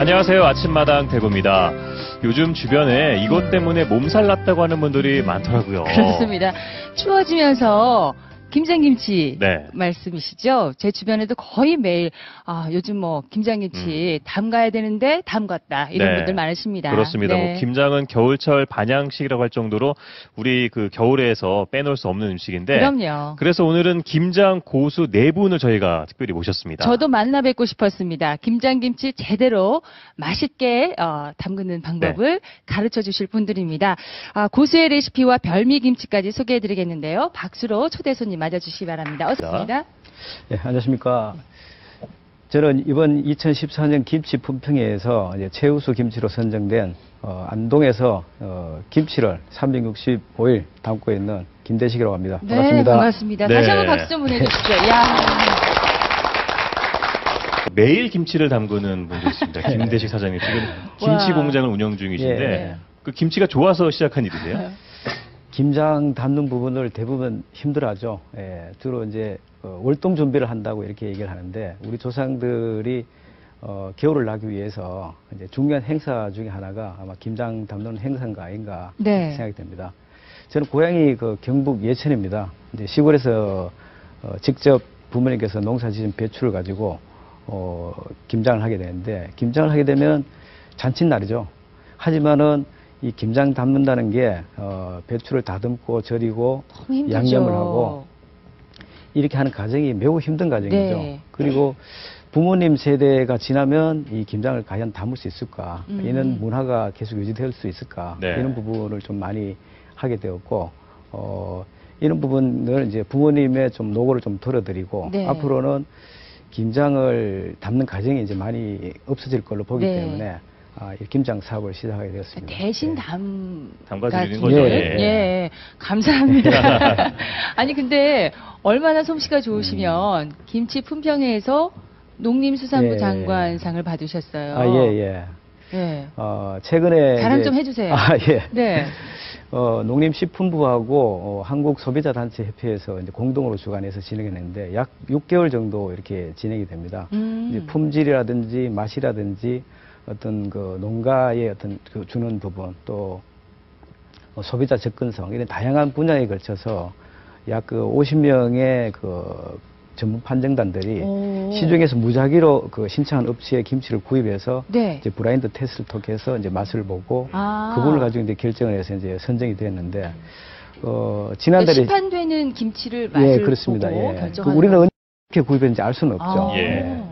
안녕하세요. 아침마당 대구입니다. 요즘 주변에 이것 때문에 몸살 났다고 하는 분들이 많더라고요. 그렇습니다. 추워지면서 김장김치 네. 말씀이시죠? 제 주변에도 거의 매일 요즘 뭐 김장김치 담가야 되는데 담갔다 이런 네. 분들 많으십니다. 그렇습니다. 네. 뭐 김장은 겨울철 반양식이라고 할 정도로 우리 그 겨울에서 빼놓을 수 없는 음식인데 그럼요. 그래서 오늘은 김장 고수 네 분을 저희가 특별히 모셨습니다. 저도 만나 뵙고 싶었습니다. 김장김치 제대로 맛있게 담그는 방법을 가르쳐 주실 분들입니다. 고수의 레시피와 별미김치까지 소개해드리겠는데요. 박수로 초대 손님 맞아주시기 바랍니다. 어서 오십니다. 네, 안녕하십니까. 저는 이번 2014년 김치 품평회에서 이제 최우수 김치로 선정된 안동에서 김치를 365일 담고 있는 김대식이라고 합니다. 네, 반갑습니다. 반갑습니다. 네. 다시 한번 박수 좀 보내주십시오. 야. 매일 김치를 담그는 분도 있습니다. 김대식 사장님 지금 김치 와. 공장을 운영 중이신데 예. 그 김치가 좋아서 시작한 일이세요? 김장 담는 부분을 대부분 힘들어하죠. 예, 주로 이제 월동 준비를 한다고 이렇게 얘기를 하는데 우리 조상들이 겨울을 나기 위해서 이제 중요한 행사 중에 하나가 아마 김장 담는 행사인가 아닌가 네. 생각이 됩니다. 저는 고향이 그 경북 예천입니다. 이제 시골에서 직접 부모님께서 농사지은 배추를 가지고 김장을 하게 되는데 김장을 하게 되면 잔칫날이죠. 하지만은 이 김장 담는다는 게 배추를 다듬고 절이고 너무 힘들죠. 양념을 하고 이렇게 하는 과정이 매우 힘든 과정이죠. 네. 그리고 부모님 세대가 지나면 이 김장을 과연 담을 수 있을까? 이런 문화가 계속 유지될 수 있을까? 네. 이런 부분을 좀 많이 하게 되었고 이런 부분을 이제 부모님의 좀 노고를 좀 덜어드리고 네. 앞으로는 김장을 담는 과정이 이제 많이 없어질 걸로 보기 네. 때문에 이 김장 사업을 시작하게 되었습니다. 대신 네. 담가드리는 거죠. 예, 감사합니다. 아니 근데 얼마나 솜씨가 좋으시면 김치 품평회에서 농림수산부 예. 장관상을 받으셨어요. 예. 예. 최근에 자랑 이제- 좀 해주세요. 예. 네. 농림식품부하고 한국소비자단체협회에서 이제 공동으로 주관해서 진행했는데 약 6개월 정도 이렇게 진행이 됩니다. 이제 품질이라든지 맛이라든지 어떤 그 농가의 어떤 그 주는 부분 또 소비자 접근성 이런 다양한 분야에 걸쳐서 약 그 50명의 그 전문 판정단들이 오. 시중에서 무작위로 그 신청한 업체의 김치를 구입해서 네. 이제 브라인드 테스트를 통해서 이제 맛을 보고 아. 그걸 가지고 이제 결정을 해서 이제 선정이 됐는데 지난달에 시판되는 김치를 맛을 그렇습니다. 보고 예. 결정하는 우리는 어떻게 구입했는지 알 수는 없죠. 예.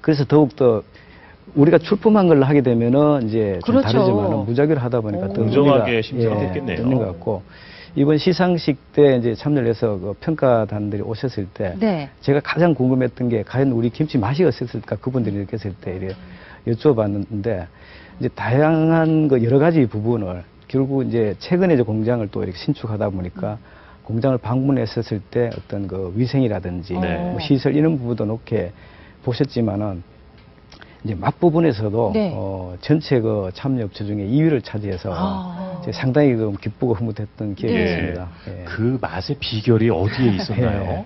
그래서 더욱더 우리가 출품한 걸 하게 되면은 이제 좀 그렇죠. 다르지만 무작위로 하다 보니까 오. 더 공정하게 의미가, 심사가 됐겠네요. 있는 것 같고 이번 시상식 때 이제 참여를 해서 그 평가단들이 오셨을 때 네. 제가 가장 궁금했던 게 과연 우리 김치 맛이 어땠을까 그분들이 느꼈을 때 이래 여쭤봤는데 이제 다양한 그 여러 가지 부분을 결국 이제 최근에 이제 공장을 또 이렇게 신축하다 보니까 공장을 방문했었을 때 어떤 그 위생이라든지 네. 뭐 시설 이런 부분도 높게 보셨지만은 이제 맛 부분에서도 네. 전체 그 참여업체 중에 2위를 차지해서 이제 상당히 그 기쁘고 흐뭇했던 기억이 네. 있습니다. 예. 그 맛의 비결이 어디에 있었나요? 예.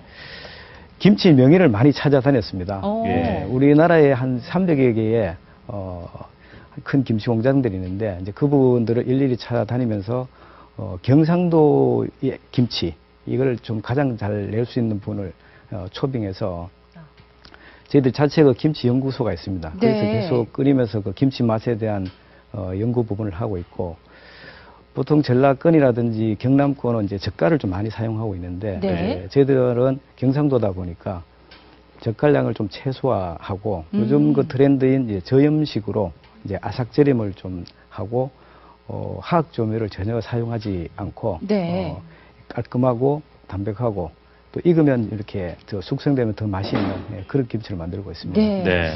김치 명인을 많이 찾아다녔습니다. 오. 예, 우리나라에 한 300여 개의 큰 김치 공장들이 있는데 이제 그분들을 일일이 찾아다니면서 경상도의 김치 이걸 좀 가장 잘 낼 수 있는 분을 초빙해서 저희들 자체 그 김치 연구소가 있습니다. 그래서 네. 계속 끓이면서 그 김치 맛에 대한 연구 부분을 하고 있고 보통 전라권이라든지 경남권은 이제 젓갈을 좀 많이 사용하고 있는데 네. 저희들은 경상도다 보니까 젓갈량을 좀 최소화하고 요즘 그 트렌드인 이제 저염식으로 이제 아삭절임을 좀 하고 화학 조미료를 전혀 사용하지 않고 네. 깔끔하고 담백하고 또 익으면 이렇게 더 숙성되면 더 맛있는 그런 김치를 만들고 있습니다. 네. 네.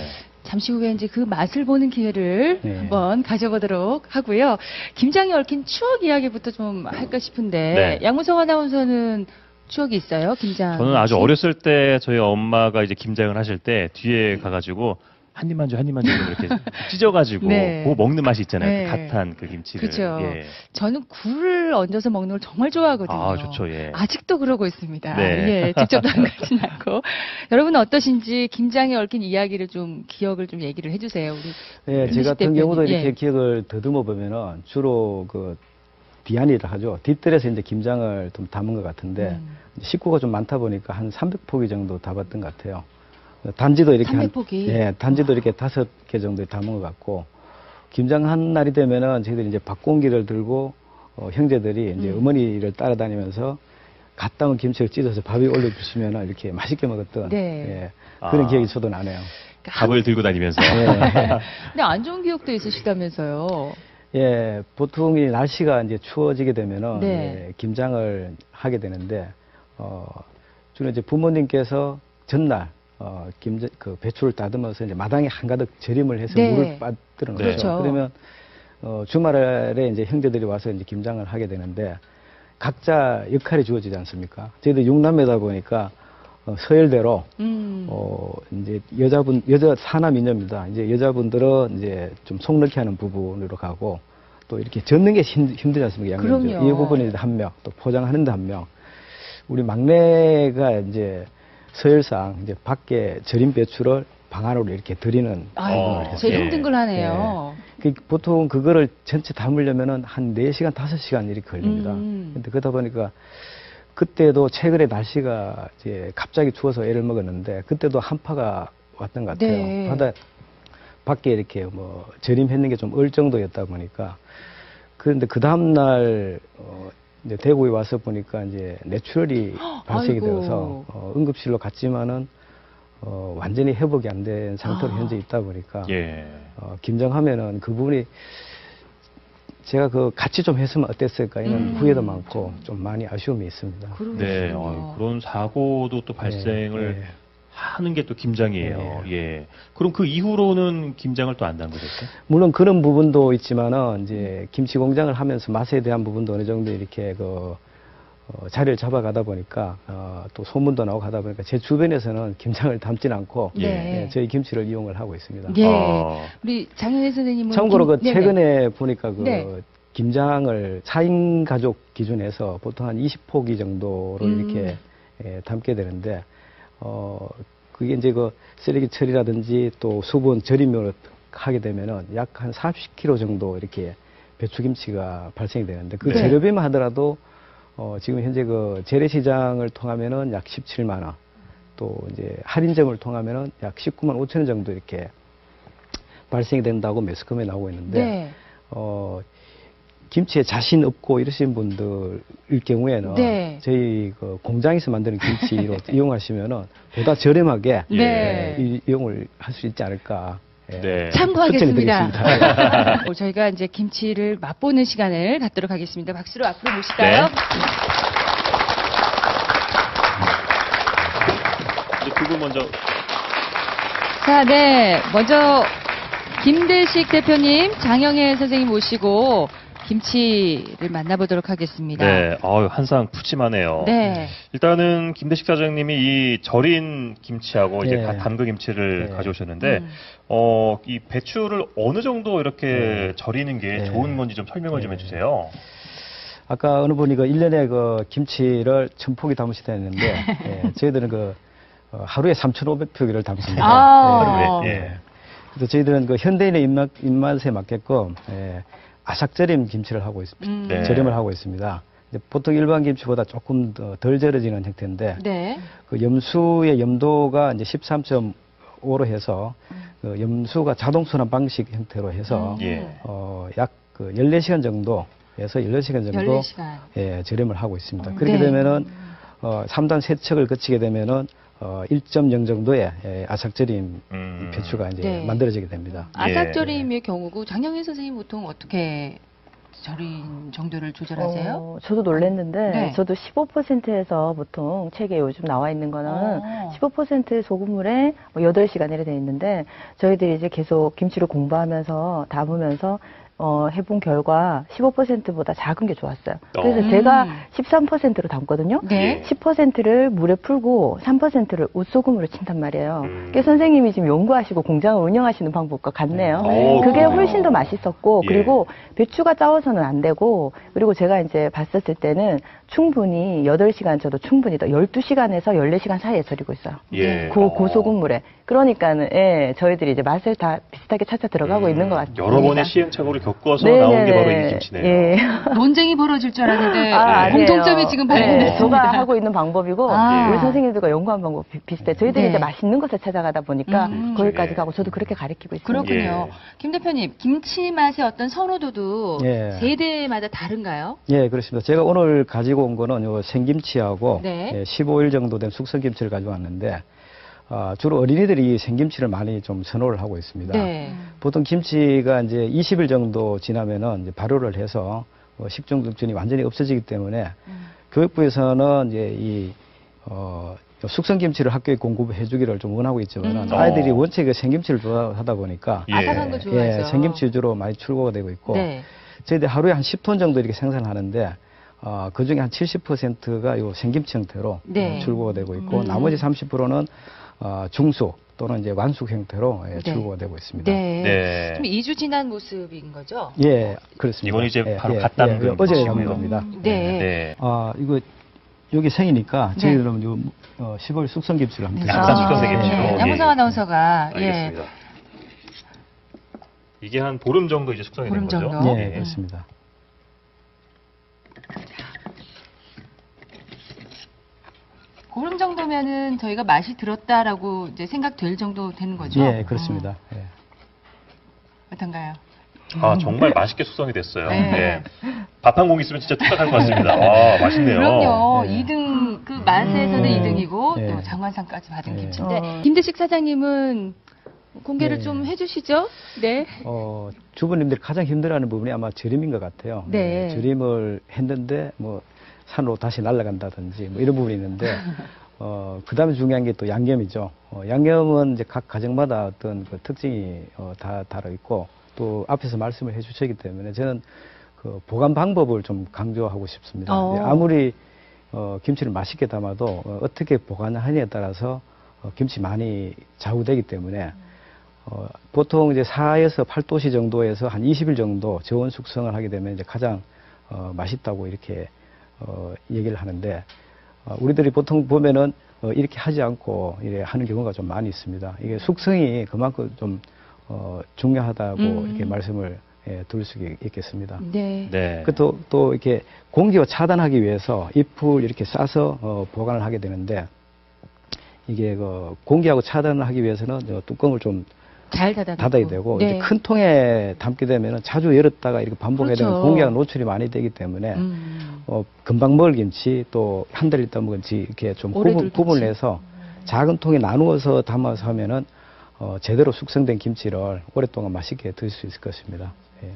잠시 후에 이제 그 맛을 보는 기회를 네. 한번 가져보도록 하고요. 김장에 얽힌 추억 이야기부터 좀 할까 싶은데 네. 양무성 아나운서는 추억이 있어요? 김장. 저는 아주 어렸을 때 저희 엄마가 이제 김장을 하실 때 뒤에 가가지고 한 입만 줘, 한 입만 줘 이렇게 찢어가지고 네. 그거 먹는 맛이 있잖아요. 네. 그 갓한 그 김치를. 그죠. 예. 저는 굴을 얹어서 먹는 걸 정말 좋아하거든요. 아, 좋죠. 예. 아직도 그러고 있습니다. 네. 예, 직접 담그진 않고. 여러분은 어떠신지 김장에 얽힌 이야기를 좀 기억을 좀 얘기를 해주세요. 우리 예, 제 윤식 같은 대표님. 경우도 이렇게 예. 기억을 더듬어 보면은 주로 그 뒤안이를 하죠. 뒷뜰에서 이제 김장을 좀 담은 것 같은데 식구가 좀 많다 보니까 한 300포기 정도 담았던 것 같아요. 단지도 이렇게 300포기? 예, 단지도 이렇게 5개 정도 담은 것 같고 김장한 날이 되면은 저희들이 이제 밥공기를 들고 형제들이 이제 어머니를 따라다니면서 갓 담은 김치를 찢어서 밥에 올려주시면 이렇게 맛있게 먹었던 네. 예, 그런 아. 기억이 저도 나네요. 밥을 들고 다니면서. 예. 근데 안 좋은 기억도 있으시다면서요. 예, 보통 이 날씨가 이제 추워지게 되면은 네. 예, 김장을 하게 되는데 주로 이제 부모님께서 전날 그 배추를 다듬어서 이제 마당에 한가득 절임을 해서 네. 물을 빠뜨려 놓죠. 그렇죠. 그러면 주말에 이제 형제들이 와서 이제 김장을 하게 되는데 각자 역할이 주어지지 않습니까? 저희도 6남매다 보니까 서열대로 이제 여자 사남 이녀입니다. 이제 여자분들은 이제 좀 속넣기 하는 부분으로 가고 또 이렇게 젓는 게 힘들지 않습니까? 양념. 그럼요. 이 부분이 한 명, 또 포장하는데 한 명. 우리 막내가 이제 서열상 이제 밖에 절임 배추를 방 안으로 이렇게 드리는 아이고, 부분을 제일 예. 힘든 걸 하네요. 보통 그거를 전체 담으려면은 한 4시간, 5시간 이렇게 걸립니다. 음. 근데 그러다 보니까 그때도 최근에 날씨가 이제 갑자기 추워서 애를 먹었는데 그때도 한파가 왔던 것 같아요. 네. 바다 밖에 이렇게 뭐 절임했는 게 좀 얼 정도였다 보니까 그런데 그 다음날 이제 대구에 와서 보니까 이제 뇌출혈이 발생이 아이고. 되어서 응급실로 갔지만은 완전히 회복이 안 된 상태로 아. 현재 있다 보니까 예. 김장하면은 그 부분이 제가 그 같이 좀 했으면 어땠을까 이런 후회도 많고 좀 많이 아쉬움이 있습니다. 네. 그러시군요. 그런 사고도 또 발생을 네. 하는 게 또 김장이에요. 예. 그럼 그 이후로는 김장을 또 안 담그셨어요? 물론 그런 부분도 있지만은 이제 김치 공장을 하면서 맛에 대한 부분도 어느 정도 이렇게 자리를 잡아가다 보니까 또 소문도 나고 가다 보니까 제 주변에서는 김장을 담지는 않고 네. 예, 저희 김치를 이용을 하고 있습니다. 예. 아. 우리 장현혜 선생님은 참고로 그 네네. 최근에 보니까 네. 김장을 4인 가족 기준에서 보통 한 20포기 정도로 이렇게 담게 되는데 그게 이제 그 쓰레기 처리라든지 또 수분 절임으로 하게 되면은 약 한 40kg 정도 이렇게 배추김치가 발생이 되는데 그 네. 재료비만 하더라도 지금 현재 그 재래시장을 통하면은 약 17만 원, 또 이제 할인점을 통하면은 약 19만 5천 원 정도 이렇게 발생이 된다고 매스컴에 나오고 있는데 네. 김치에 자신 없고 이러신 분들일 경우에는 네. 저희 그 공장에서 만드는 김치로 이용하시면은 보다 저렴하게 네. 이용을 할 수 있지 않을까. 예. 네. 참고하겠습니다. 추천해드리겠습니다. 저희가 이제 김치를 맛보는 시간을 갖도록 하겠습니다. 박수로 앞으로 모실까요? 네. 이제 두 분 먼저. 자, 네. 먼저 김대식 대표님, 장영애 선생님 모시고 김치를 만나보도록 하겠습니다. 네. 한상 푸짐하네요. 네. 일단은 김대식 사장님이 이 절인 김치하고 이제 예. 담그 김치를 예. 가져오셨는데, 이 배추를 어느 정도 이렇게 절이는 게 예. 좋은 건지 좀 설명을 좀 해주세요. 아까 어느 분이 1년에 그 김치를 1000포기 담으시다 했는데, 예, 저희들은 하루에 3,500포기를 담습니다. 아. 하루에. 예. 예. 그래서 저희들은 그 현대인의 입맛에 맞게끔 아삭절임 김치를 하고 있습니다. 네. 절임을 하고 있습니다. 이제 보통 일반 김치보다 조금 덜 절여지는 형태인데 네. 그 염수의 염도가 이제 13.5로 해서 그 염수가 자동 순환 방식 형태로 해서 예. 약 14시간 정도에서 16시간 정도 14시간. 예, 절임을 하고 있습니다. 그렇게 네. 되면은 3단 세척을 거치게 되면은 1.0 정도의 아삭절임 배추가 이제 네. 만들어지게 됩니다. 아삭절임의 경우고 장영애 선생님 보통 어떻게 절인 정도를 조절하세요? 저도 놀랐는데 네. 저도 15%에서 보통 책에 요즘 나와 있는 거는 15% 소금물에 뭐 8시간 이래 돼 있는데 저희들이 이제 계속 김치를 공부하면서 담으면서 해본 결과 15%보다 작은 게 좋았어요. 그래서 제가 13%로 담거든요. 네. 10%를 물에 풀고 3%를 웃소금으로 친단 말이에요. 그게 선생님이 지금 연구하시고 공장을 운영하시는 방법과 같네요. 그게 훨씬 더 맛있었고 예. 그리고 배추가 짜워서는 안 되고 그리고 제가 이제 봤었을 때는 충분히 8시간 저도 충분히 12시간에서 14시간 사이에 절이고 있어요. 예. 고소금물에. 그러니까는 예, 저희들이 이제 맛을 다 비슷하게 찾아 들어가고 있는 것 같습니다. 여러 번의 시행착오를 겪어서 나온 게 바로 이 김치네요. 예. 논쟁이 벌어질 줄 알았는데 아니에요. 공통점이 지금 발견됐습니다. 제가 하고 있는 방법이고 아. 우리 선생님들과 연구한 방법 비슷해. 저희들이 네. 이제 맛있는 것을 찾아가다 보니까 거기까지 예. 가고 저도 그렇게 가르치고 있습니다. 그렇군요. 예. 김 대표님, 김치 맛의 어떤 선호도도 예. 세대마다 다른가요? 예, 그렇습니다. 제가 오늘 가지고 온 거는 요 생김치하고 네. 예, 15일 정도 된 숙성김치를 가지고 왔는데 주로 어린이들이 생김치를 많이 좀 선호를 하고 있습니다. 네. 보통 김치가 이제 20일 정도 지나면은 이제 발효를 해서 식중독균이 완전히 없어지기 때문에 교육부에서는 이제 숙성김치를 학교에 공급해 주기를 좀 원하고 있지만 아이들이 원체 그 생김치를 좋아하다 보니까 예. 아삭한 거 좋아해서. 생김치 위주로 많이 출고가 되고 있고 네. 저희들 하루에 한 10톤 정도 이렇게 생산하는데 그 중에 한 70%가 요 생김치 형태로 네. 출고가 되고 있고 나머지 30%는 중수 또는 이제 완숙 형태로 네. 출고가 되고 있습니다. 네. 네. 좀 2주 지난 모습인 거죠? 예, 그렇습니다. 이건 이제 바로 갓 담근 어제 것이고요. 담은 겁니다. 네. 네. 이거 여기 생이니까 네. 저희들은 요 10월 숙성김치를 한번 아, 드셔보세요. 숙성김치로. 네. 예. 양무성 아나운서가 알겠습니다. 이게 한 보름 정도 이제 숙성이 보름 된 거죠? 정도? 예, 그렇습니다. 보름 정도면은 저희가 맛이 들었다라고 이제 생각될 정도 되는 거죠? 예, 그렇습니다. 예. 어떤가요? 아, 정말 맛있게 숙성이 됐어요. 네. 네. 밥 한 공기 있으면 진짜 뚝딱할 것 같습니다. 와, 맛있네요. 그럼요. 네. 2등, 그 맛에서는 2등이고 네. 또 장관상까지 받은 네. 김치인데 김대식 사장님은 공개를 네. 좀 해주시죠? 네. 주부님들이 가장 힘들어하는 부분이 아마 절임인 것 같아요. 네. 절임을 했는데 뭐 산으로 다시 날아간다든지 뭐 이런 부분이 있는데 그 다음에 중요한 게 또 양념이죠. 양념은 이제 각 가정마다 어떤 그 특징이 다 다르 있고 또 앞에서 말씀을 해주셨기 때문에 저는 그 보관 방법을 좀 강조하고 싶습니다. 아무리 김치를 맛있게 담아도 어떻게 보관하느냐에 따라서 김치 많이 좌우되기 때문에 보통 이제 4에서 8도씨 정도에서 한 20일 정도 저온 숙성을 하게 되면 이제 가장 맛있다고 이렇게 얘기를 하는데 우리들이 보통 보면은 이렇게 하지 않고 이렇게 하는 경우가 좀 많이 있습니다. 이게 숙성이 그만큼 좀 중요하다고 이렇게 말씀을 드릴 수 있겠습니다. 네. 네. 또 이렇게 공기を차단하기 위해서 잎을 이렇게 싸서 보관을 하게 되는데 이게 그 공기하고 차단을 하기 위해서는 뚜껑을 좀 잘 닫아야 되고 네. 이제 큰 통에 담게 되면 자주 열었다가 이렇게 반복해야 되면 그렇죠. 공기가 노출이 많이 되기 때문에 금방 먹을 김치 또 한 달 있다 먹은 김치 이렇게 좀 오래 둘 구분을 김치. 해서 작은 통에 나누어서 담아서 하면은 제대로 숙성된 김치를 오랫동안 맛있게 드실 수 있을 것입니다. 예.